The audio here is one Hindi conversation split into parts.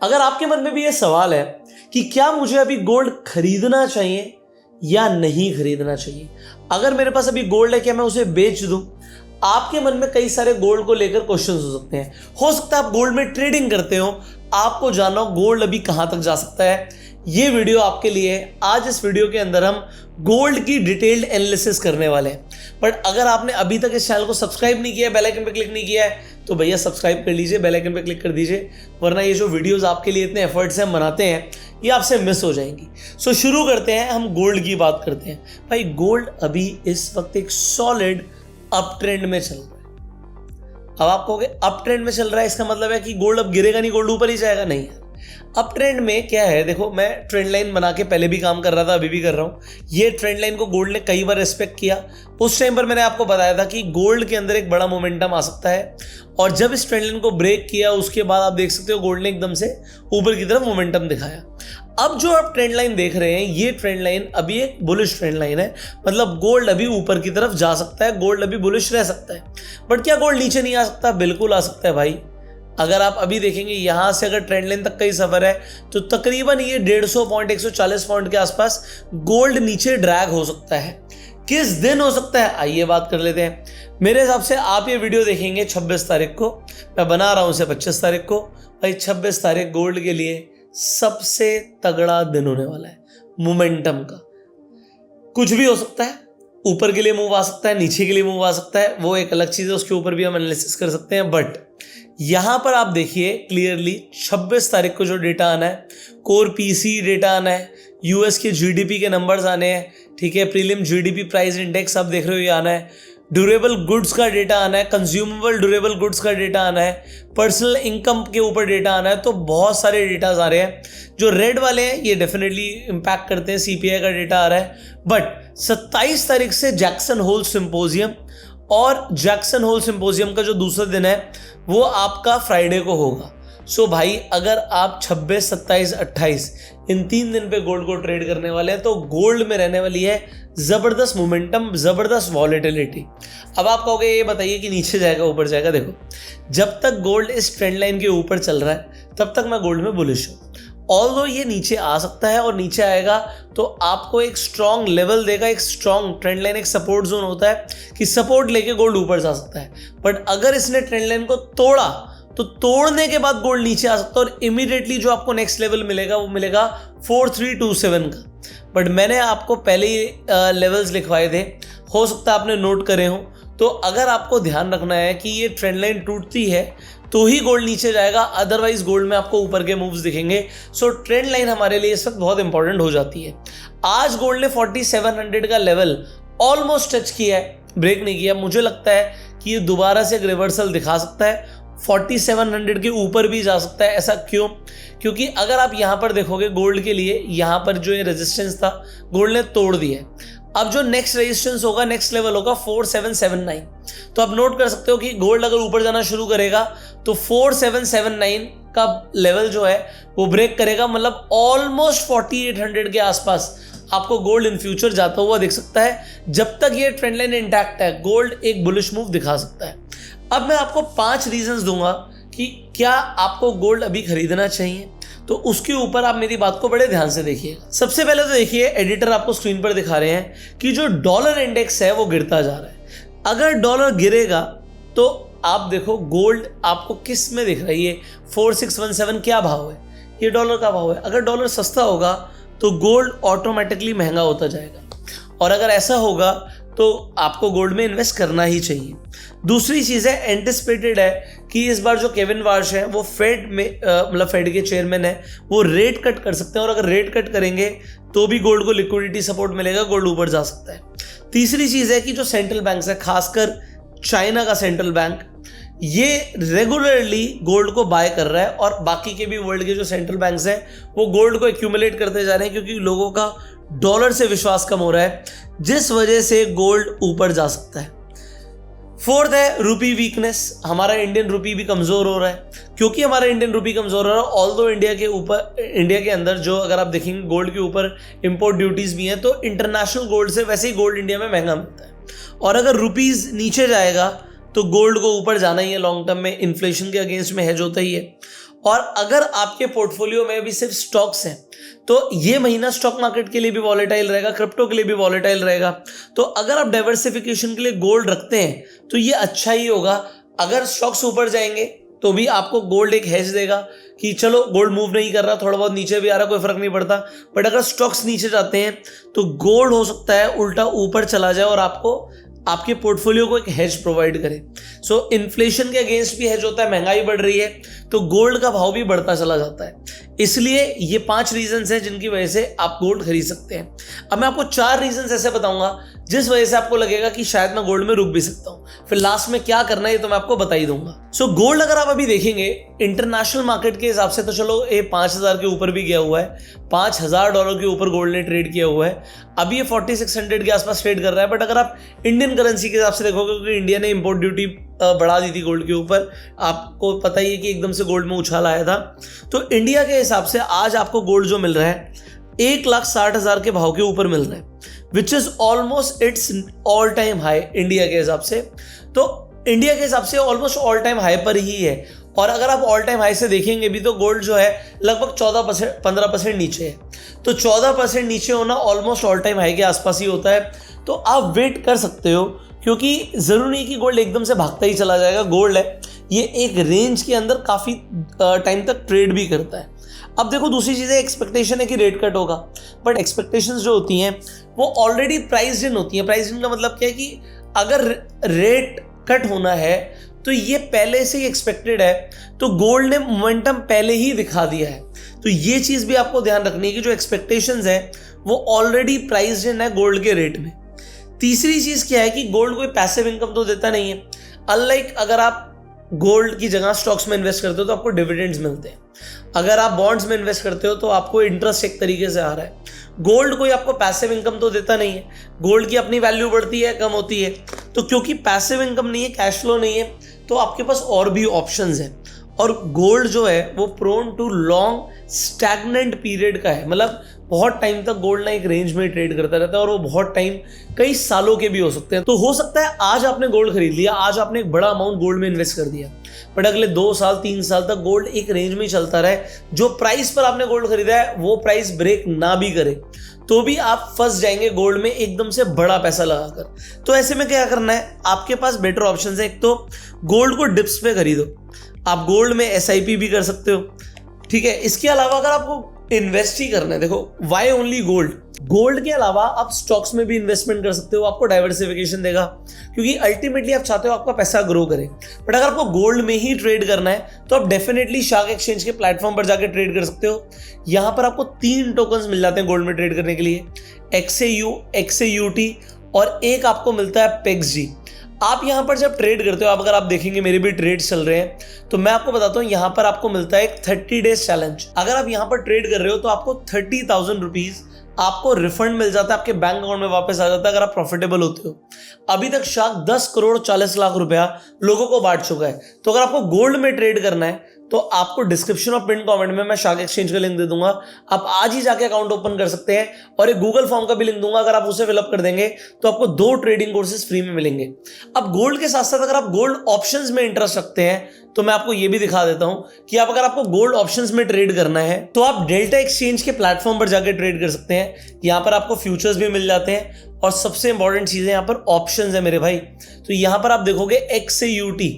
अगर आपके मन में भी ये सवाल है कि क्या मुझे अभी गोल्ड खरीदना चाहिए या नहीं खरीदना चाहिए, अगर मेरे पास अभी गोल्ड है क्या मैं उसे बेच दूं, आपके मन में कई सारे गोल्ड को लेकर क्वेश्चंस हो सकते हैं। हो सकता है आप गोल्ड में ट्रेडिंग करते हो, आपको जानना हो गोल्ड अभी कहां तक जा सकता है। ये वीडियो आपके लिए है। आज इस वीडियो के अंदर हम गोल्ड की डिटेल्ड एनालिसिस करने वाले हैं। बट अगर आपने अभी तक इस चैनल को सब्सक्राइब नहीं किया है, बेल आइकन पे क्लिक नहीं किया है, तो भैया सब्सक्राइब कर लीजिए, बेल आइकन पे क्लिक कर दीजिए, वरना ये जो वीडियोस आपके लिए इतने एफर्ट से हम बनाते हैं ये आपसे मिस हो जाएंगी। सो शुरू करते हैं, हम गोल्ड की बात करते हैं। भाई गोल्ड अभी इस वक्त एक सॉलिड अप ट्रेंड में चल रहा है। अब आप कहोगे अप ट्रेंड में चल रहा है, इसका मतलब है कि गोल्ड अब गिरेगा नहीं, गोल्ड ऊपर ही जाएगा? नहीं यार, अप ट्रेंड में क्या है, देखो मैं ट्रेंड लाइन बना के पहले भी काम कर रहा था, अभी भी कर रहा हूँ। ये ट्रेंड लाइन को गोल्ड ने कई बार रिस्पेक्ट किया। उस टाइम पर मैंने आपको बताया था कि गोल्ड के अंदर एक बड़ा मोमेंटम आ सकता है, और जब इस ट्रेंड लाइन को ब्रेक किया उसके बाद आप देख सकते हो गोल्ड ने एकदम से ऊपर की तरफ मोमेंटम दिखाया। अब जो आप ट्रेंड लाइन देख रहे हैं, ये ट्रेंड लाइन अभी एक बुलिश ट्रेंड लाइन है, मतलब गोल्ड अभी ऊपर की तरफ जा सकता है, गोल्ड अभी बुलिश रह सकता है। बट क्या गोल्ड नीचे नहीं आ सकता? बिल्कुल आ सकता है भाई। अगर आप अभी देखेंगे यहां से अगर ट्रेंड लाइन तक का ही सफर है तो तकरीबन ये 150 पॉइंट 140 पॉइंट के आसपास गोल्ड नीचे ड्रैग हो सकता है। किस दिन हो सकता है, आइए बात कर लेते हैं। मेरे हिसाब से आप ये वीडियो देखेंगे 26 तारीख को, मैं बना रहा हूं इसे 25 तारीख को। भाई 26 तारीख गोल्ड के लिए सबसे तगड़ा दिन होने वाला है मोमेंटम का। कुछ भी हो सकता है, ऊपर के लिए मूव आ सकता है, नीचे के लिए मूव आ सकता है, वो एक अलग चीज है, उसके ऊपर भी हम एनालिसिस कर सकते हैं। बट यहां पर आप देखिए क्लियरली 26 तारीख को जो डेटा आना है, कोर पीसी डेटा आना है, यूएस के जीडीपी के नंबर्स आने हैं, ठीक है, प्रीलिम जीडीपी प्राइस इंडेक्स आप देख रहे हो ये आना है, ड्यूरेबल गुड्स का डेटा आना है, कंज्यूमेबल ड्यूरेबल गुड्स का डेटा आना है, पर्सनल इनकम के ऊपर डेटा आना है। तो बहुत सारे डेटाज आ रहे हैं। जो रेड वाले हैं ये डेफिनेटली इंपैक्ट करते हैं, सीपीआई का डेटा आ रहा है। बट 27 तारीख से जैक्सन होल सिंपोजियम, और जैक्सन होल सिंपोजियम का जो दूसरा दिन है वो आपका फ्राइडे को होगा। सो भाई अगर आप 26, 27, 28 इन 3 दिन पे गोल्ड को ट्रेड करने वाले हैं तो गोल्ड में रहने वाली है जबरदस्त मोमेंटम, जबरदस्त वॉलेटिलिटी। अब आप कहोगे ये बताइए कि नीचे जाएगा ऊपर जाएगा? देखो जब तक गोल्ड इस ट्रेंड लाइन के ऊपर चल रहा है तब तक मैं गोल्ड में बुलिश हूँ। ऑल्दो ये नीचे आ सकता है, और नीचे आएगा तो आपको एक स्ट्रॉन्ग लेवल देगा, एक स्ट्रॉन्ग ट्रेंड लाइन, एक सपोर्ट जोन होता है कि सपोर्ट लेके गोल्ड ऊपर जा सकता है। बट अगर इसने ट्रेंड लाइन को तोड़ा तो तोड़ने के बाद गोल्ड नीचे आ सकता है, और इमीडिएटली जो आपको नेक्स्ट लेवल मिलेगा वो मिलेगा 4327 का। बट मैंने आपको पहले ही लेवल्स लिखवाए थे, हो सकता है आपने नोट करे हो। तो अगर आपको ध्यान रखना है कि ये ट्रेंड लाइन टूटती है तो ही गोल्ड नीचे जाएगा, अदरवाइज गोल्ड में आपको ऊपर के मूव्स दिखेंगे। सो ट्रेंड लाइन हमारे लिए इस वक्त बहुत इंपॉर्टेंट हो जाती है। आज गोल्ड ने 4700 का लेवल ऑलमोस्ट टच किया है, ब्रेक नहीं किया। मुझे लगता है कि ये दोबारा से एक रिवर्सल दिखा सकता है, 4700 के ऊपर भी जा सकता है। ऐसा क्यों? क्योंकि अगर आप यहाँ पर देखोगे गोल्ड के लिए, यहाँ पर जो ये रेजिस्टेंस था गोल्ड ने तोड़ दिया है। अब जो नेक्स्ट रेजिस्टेंस होगा, नेक्स्ट लेवल होगा 4779। तो आप नोट कर सकते हो कि गोल्ड अगर ऊपर जाना शुरू करेगा तो 4779 का लेवल जो है वो ब्रेक करेगा, मतलब ऑलमोस्ट 4800 के आसपास आपको गोल्ड इन फ्यूचर जाता हुआ दिख सकता है। जब तक ये ट्रेंड लाइन इंटैक्ट है गोल्ड एक बुलिश मूव दिखा सकता है। अब मैं आपको 5 रीजंस दूंगा कि क्या आपको गोल्ड अभी खरीदना चाहिए, तो उसके ऊपर आप मेरी बात को बड़े ध्यान से देखिएगा। सबसे पहले तो देखिए, एडिटर आपको स्क्रीन पर दिखा रहे हैं कि जो डॉलर इंडेक्स है वो गिरता जा रहा है। अगर डॉलर गिरेगा तो आप देखो गोल्ड आपको किस में दिख रही है, 4617 क्या भाव है, ये डॉलर का भाव है। अगर डॉलर सस्ता होगा तो गोल्ड ऑटोमेटिकली महंगा होता जाएगा, और अगर ऐसा होगा तो आपको गोल्ड में इन्वेस्ट करना ही चाहिए। दूसरी चीज है, एंटिसिपेटेड है कि इस बार जो केविन वार्श है वो फेड में मतलब फेड के चेयरमैन है, वो रेट कट कर सकते हैं, और अगर रेट कट करेंगे तो भी गोल्ड को लिक्विडिटी सपोर्ट मिलेगा, गोल्ड ऊपर जा सकता है। तीसरी चीज है कि जो सेंट्रल बैंक्स है, खासकर चाइना का सेंट्रल बैंक, ये रेगुलरली गोल्ड को बाय कर रहा है, और बाकी के भी वर्ल्ड के जो सेंट्रल बैंक्स हैं वो गोल्ड को एक्यूमुलेट करते जा रहे हैं, क्योंकि लोगों का डॉलर से विश्वास कम हो रहा है, जिस वजह से गोल्ड ऊपर जा सकता है। फोर्थ है रूपी वीकनेस, हमारा इंडियन रूपी भी कमजोर हो रहा है। क्योंकि हमारा इंडियन रूपी कमजोर हो रहा है, ऑल्दो इंडिया के अंदर जो अगर आप देखेंगे गोल्ड के ऊपर इंपोर्ट ड्यूटीज भी हैं, तो इंटरनेशनल गोल्ड से वैसे ही गोल्ड इंडिया में महंगा मिलता है। और अगर रुपीज नीचे जाएगा तो गोल्ड को ऊपर जाना ही है, लॉन्ग टर्म में इन्फ्लेशन के अगेंस्ट में हेज होता ही है। और अगर आपके पोर्टफोलियो में भी सिर्फ स्टॉक्स हैं तो ये महीना स्टॉक मार्केट के लिए भी वॉलेटाइल रहेगा, क्रिप्टो के लिए भी वॉलेटाइल रहेगा। तो अगर आप डाइवर्सिफिकेशन के लिए गोल्ड रखते हैं तो ये अच्छा ही होगा। अगर स्टॉक्स ऊपर जाएंगे तो भी आपको गोल्ड एक हेज देगा कि चलो गोल्ड मूव नहीं कर रहा, थोड़ा बहुत नीचे भी आ रहा, कोई फर्क नहीं पड़ता। बट अगर स्टॉक्स नीचे जाते हैं तो गोल्ड हो सकता है उल्टा ऊपर चला जाए और आपको आपके पोर्टफोलियो को एक हेज प्रोवाइड करे। सो इन्फ्लेशन के अगेंस्ट भी हेज होता है, महंगाई बढ़ रही है तो गोल्ड का भाव भी बढ़ता चला जाता है। इसलिए ये 5 रीजंस हैं जिनकी वजह से आप गोल्ड खरीद सकते हैं। अब मैं आपको 4 रीजंस ऐसे बताऊंगा जिस वजह से आपको लगेगा कि शायद मैं गोल्ड में रुक भी सकता हूं। फिर लास्ट में क्या करना है ये तो मैं आपको बता ही दूंगा। सो गोल्ड अगर आप अभी देखेंगे इंटरनेशनल मार्केट के हिसाब से तो चलो ये 5000 के ऊपर भी गया हुआ है, $5000 के ऊपर गोल्ड ने ट्रेड किया हुआ है। अभी ये 4600 के आसपास ट्रेड कर रहा है। बट अगर आप इंडियन करेंसी के हिसाब से देखोगे, क्योंकि इंडिया ने इंपोर्ट ड्यूटी बढ़ा दी थी गोल्ड के ऊपर, आपको पता ही है कि एकदम से गोल्ड में उछाल आया था। तो इंडिया के हिसाब से आज आपको गोल्ड जो मिल रहा है 1,60,000 के भाव के ऊपर मिल रहा है, which is almost it's all time high India के हिसाब से। तो इंडिया के हिसाब से ऑलमोस्ट ऑल टाइम हाई पर ही है। और अगर आप ऑल टाइम हाई से देखेंगे भी तो गोल्ड जो है लगभग 14-15% नीचे है। तो 14% नीचे होना ऑलमोस्ट ऑल टाइम हाई के आसपास ही होता है। तो आप वेट कर सकते हो, क्योंकि जरूरी नहीं कि गोल्ड एकदम से भागता ही चला जाएगा। गोल्ड है ये एक रेंज के अंदर काफी टाइम तक ट्रेड भी करता है। अब देखो दूसरी चीज़ है, एक्सपेक्टेशन है कि रेट कट होगा, बट एक्सपेक्टेशंस जो होती हैं वो ऑलरेडी प्राइस्ड इन होती हैं। प्राइस्ड इन का मतलब क्या है कि अगर रेट कट होना है तो ये पहले से ही एक्सपेक्टेड है, तो गोल्ड ने मोमेंटम पहले ही दिखा दिया है। तो ये चीज़ भी आपको ध्यान रखनी है कि जो एक्सपेक्टेशंस है वो ऑलरेडी प्राइस्ड इन है गोल्ड के रेट में। तीसरी चीज़ क्या है कि गोल्ड कोई पैसिव इनकम तो देता नहीं है। अनलाइक अगर आप गोल्ड की जगह स्टॉक्स में इन्वेस्ट करते हो तो आपको डिविडेंड्स मिलते हैं। अगर आप बॉन्ड्स में इन्वेस्ट करते हो तो आपको इंटरेस्ट एक तरीके से आ रहा है। गोल्ड कोई आपको पैसिव इनकम तो देता नहीं है। गोल्ड की अपनी वैल्यू बढ़ती है, कम होती है। तो क्योंकि पैसिव इनकम नहीं है, कैश फ्लो नहीं है, तो आपके पास और भी ऑप्शंस हैं। और गोल्ड जो है वो prone to long stagnant period का है, मतलब बहुत टाइम तक गोल्ड ना एक रेंज में ट्रेड करता रहता है और वो बहुत टाइम कई सालों के भी हो सकते हैं। तो हो सकता है आज आपने गोल्ड खरीद लिया, आज आपने एक बड़ा अमाउंट गोल्ड में इन्वेस्ट कर दिया, बट अगले 2 साल 3 साल तक गोल्ड एक रेंज में ही चलता रहे, जो प्राइस पर आपने गोल्ड खरीदा है वो प्राइस ब्रेक ना भी करे तो भी आप फंस जाएंगे गोल्ड में एकदम से बड़ा पैसा लगाकर। तो ऐसे में क्या करना है, आपके पास बेटर ऑप्शन है। एक तो गोल्ड को डिप्स पे खरीदो, आप गोल्ड में SIP भी कर सकते हो, ठीक है। इसके अलावा अगर आपको इन्वेस्ट ही करना है, देखो वाई ओनली गोल्ड, गोल्ड के अलावा आप स्टॉक्स में भी इन्वेस्टमेंट कर सकते हो, आपको डाइवर्सिफिकेशन देगा, क्योंकि अल्टीमेटली आप चाहते हो आपका पैसा ग्रो करे। बट अगर आपको गोल्ड में ही ट्रेड करना है तो आप डेफिनेटली शार्क एक्सचेंज के प्लेटफॉर्म पर जाकर ट्रेड कर सकते हो। यहाँ पर आपको 3 टोकन्स मिल जाते हैं गोल्ड में ट्रेड करने के लिए, XAU, XAUT और एक आपको मिलता है PEXG। आप यहाँ पर जब ट्रेड करते हो, आप अगर आप देखेंगे मेरे भी ट्रेड चल रहे हैं, तो मैं आपको बताता हूँ यहाँ पर आपको मिलता है एक 30 डेज चैलेंज। अगर आप यहाँ पर ट्रेड कर रहे हो तो आपको 30,000 रुपीज आपको रिफंड मिल जाता है, आपके बैंक अकाउंट में वापस आ जाता है अगर आप प्रॉफिटेबल होते हो। अभी तक शार्क 10 करोड़ 40 लाख रुपया लोगों को बांट चुका है। तो अगर आपको गोल्ड में ट्रेड करना है तो आपको डिस्क्रिप्शन और पिन कमेंट में मैं शार्क एक्सचेंज का लिंक दे दूंगा, आप आज ही जाके अकाउंट ओपन कर सकते हैं। और एक गूगल फॉर्म का भी लिंक दूंगा, अगर आप उसे फिलअप कर देंगे तो आपको 2 ट्रेडिंग कोर्सेज फ्री में मिलेंगे। अब गोल्ड के साथ साथ अगर आप गोल्ड ऑप्शंस में इंटरेस्ट रखते हैं तो मैं आपको ये भी दिखा देता हूं कि आप अगर आपको गोल्ड ऑप्शंस में ट्रेड करना है तो आप डेल्टा एक्सचेंज के प्लेटफॉर्म पर जाकर ट्रेड कर सकते हैं। यहां पर आपको फ्यूचर्स भी मिल जाते हैं और सबसे इंपॉर्टेंट चीज है यहाँ पर ऑप्शंस है मेरे भाई। तो यहां पर आप देखोगे XAUT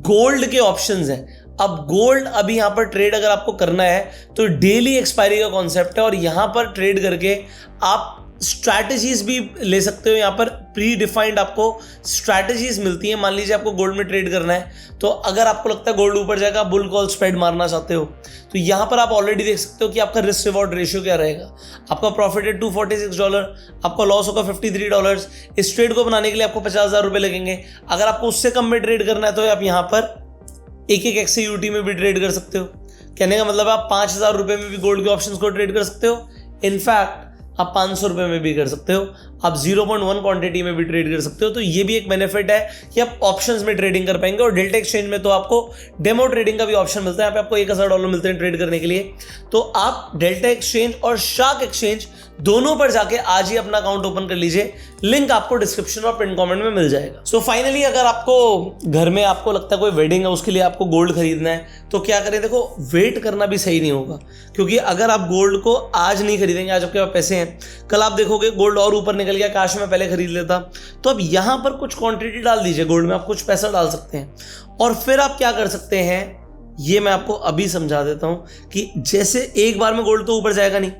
गोल्ड के ऑप्शंस हैं। अब गोल्ड अभी यहाँ पर ट्रेड अगर आपको करना है तो डेली एक्सपायरी का कॉन्सेप्ट है और यहाँ पर ट्रेड करके आप स्ट्रैटेजीज भी ले सकते हो। यहाँ पर प्री डिफाइंड आपको स्ट्रैटेजीज मिलती हैं। मान लीजिए आपको गोल्ड में ट्रेड करना है तो अगर आपको लगता है गोल्ड ऊपर जाएगा, बुल कॉल स्प्रेड मारना चाहते हो, तो यहाँ पर आप ऑलरेडी देख सकते हो कि आपका रिस्क रिवॉर्ड रेशियो क्या रहेगा। आपका प्रॉफिट है $246, आपका लॉस होगा $53। इस ट्रेड को बनाने के लिए आपको 50,000 रुपये लगेंगे। अगर आपको उससे कम में ट्रेड करना है तो आप यहाँ पर एक XAUT में भी ट्रेड कर सकते हो। कहने का मतलब आप 5,000 रुपये में भी गोल्ड के ऑप्शंस को ट्रेड कर सकते हो। इनफैक्ट आप 500 रुपये में भी कर सकते हो। आप 0.1 क्वांटिटी में भी ट्रेड कर सकते हो। तो ये भी एक बेनिफिट है कि आप ऑप्शंस में ट्रेडिंग कर पाएंगे। और डेल्टा एक्सचेंज में तो आपको डेमो ट्रेडिंग का भी ऑप्शन मिलता है, यहाँ पे आपको $1000 मिलते हैं ट्रेड करने के लिए। तो आप डेल्टा एक्सचेंज और शार्क एक्सचेंज दोनों पर जाके आज ही अपना अकाउंट ओपन कर लीजिए, लिंक आपको डिस्क्रिप्शन और पिन कमेंट में मिल जाएगा। सो फाइनली अगर आपको घर में आपको लगता है कोई वेडिंग है, उसके लिए आपको गोल्ड खरीदना है, तो क्या करें, देखो वेट करना भी सही नहीं होगा, क्योंकि अगर आप गोल्ड को आज नहीं खरीदेंगे, आज आपके पास पैसे हैं, कल आप देखोगे गोल्ड और ऊपर निकल गया, काश मैं पहले खरीद लेता। तो अब यहां पर कुछ क्वांटिटी डाल दीजिए गोल्ड में, आप कुछ पैसा डाल सकते हैं और फिर आप क्या कर सकते हैं, ये मैं आपको अभी समझा देता हूं कि जैसे एक बार में गोल्ड तो ऊपर जाएगा नहीं,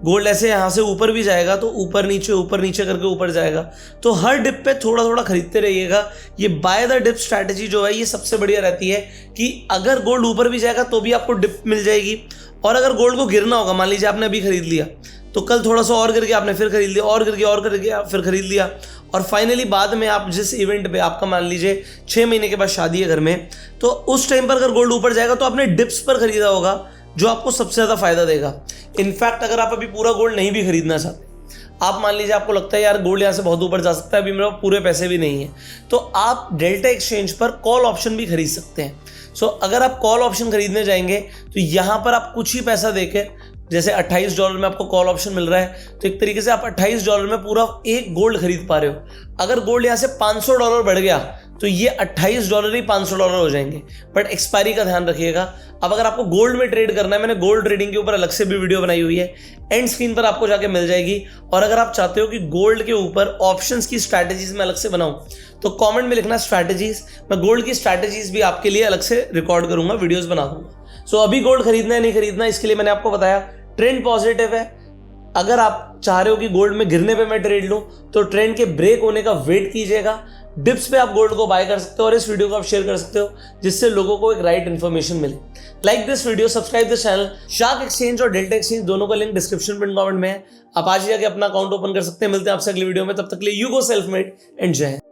गोल्ड ऐसे यहां से ऊपर भी जाएगा, तो ऊपर नीचे करके ऊपर जाएगा। तो हर डिप पे थोड़ा थोड़ा खरीदते रहिएगा। ये बाय द डिप स्ट्रैटेजी जो है ये सबसे बढ़िया रहती है कि अगर गोल्ड ऊपर भी जाएगा तो भी आपको डिप मिल जाएगी, और अगर गोल्ड को गिरना होगा, मान लीजिए आपने अभी खरीद लिया, तो कल थोड़ा सा और गिर गया, आपने फिर खरीद लिया, और गिर गया फिर खरीद लिया, और फाइनली बाद में आप जिस इवेंट पे, आपका मान लीजिए 6 महीने के बाद शादी है घर में, तो उस टाइम पर अगर गोल्ड ऊपर जाएगा तो आपने डिप्स पर खरीदा होगा, जो आपको सबसे ज़्यादा फायदा देगा। इनफैक्ट अगर आप अभी पूरा गोल्ड नहीं भी खरीदना चाहते, आप मान लीजिए आपको लगता है यार गोल्ड यहाँ से बहुत ऊपर जा सकता है, अभी मेरे पास पूरे पैसे भी नहीं है, तो आप डेल्टा एक्सचेंज पर कॉल ऑप्शन भी खरीद सकते हैं। सो अगर आप कॉल ऑप्शन खरीदने जाएंगे तो यहाँ पर आप कुछ ही पैसा देकर, जैसे $28 में आपको कॉल ऑप्शन मिल रहा है, तो एक तरीके से आप $28 में पूरा एक गोल्ड खरीद पा रहे हो। अगर गोल्ड यहाँ से $500 बढ़ गया तो ये $28 ही $500 हो जाएंगे, बट एक्सपायरी का ध्यान रखिएगा। अब अगर आपको गोल्ड में ट्रेड करना है, मैंने गोल्ड ट्रेडिंग के ऊपर अलग से भी वीडियो बनाई हुई है, एंड स्क्रीन पर आपको जाके मिल जाएगी। और अगर आप चाहते हो कि गोल्ड के ऊपर ऑप्शंस की स्ट्रैटेजीज में अलग से बनाऊं, तो कमेंट में लिखना स्ट्रैटेजीज, मैं गोल्ड की स्ट्रैटेजीज भी आपके लिए अलग से रिकॉर्ड करूंगा, वीडियोस बना दूंगा। सो अभी गोल्ड खरीदना है नहीं खरीदना, इसके लिए मैंने आपको बताया ट्रेंड पॉजिटिव है। अगर आप चाह रहे हो कि गोल्ड में गिरने पे मैं ट्रेड लूं, तो ट्रेंड के ब्रेक होने का वेट कीजिएगा, डिप्स पे आप गोल्ड को बाय कर सकते हो, और इस वीडियो को आप शेयर कर सकते हो जिससे लोगों को एक राइट इन्फॉर्मेशन मिले। Like this video, subscribe this channel. Shark exchange और डेल्टा एक्सचेंज दोनों का लिंक डिस्क्रिप्शन पिन कमेंट में है, आप आज ही जाके अपना अकाउंट ओपन कर सकते हैं। मिलते हैं आपसे अगली वीडियो में, तब तक के लिए you go self made and जय हिंद।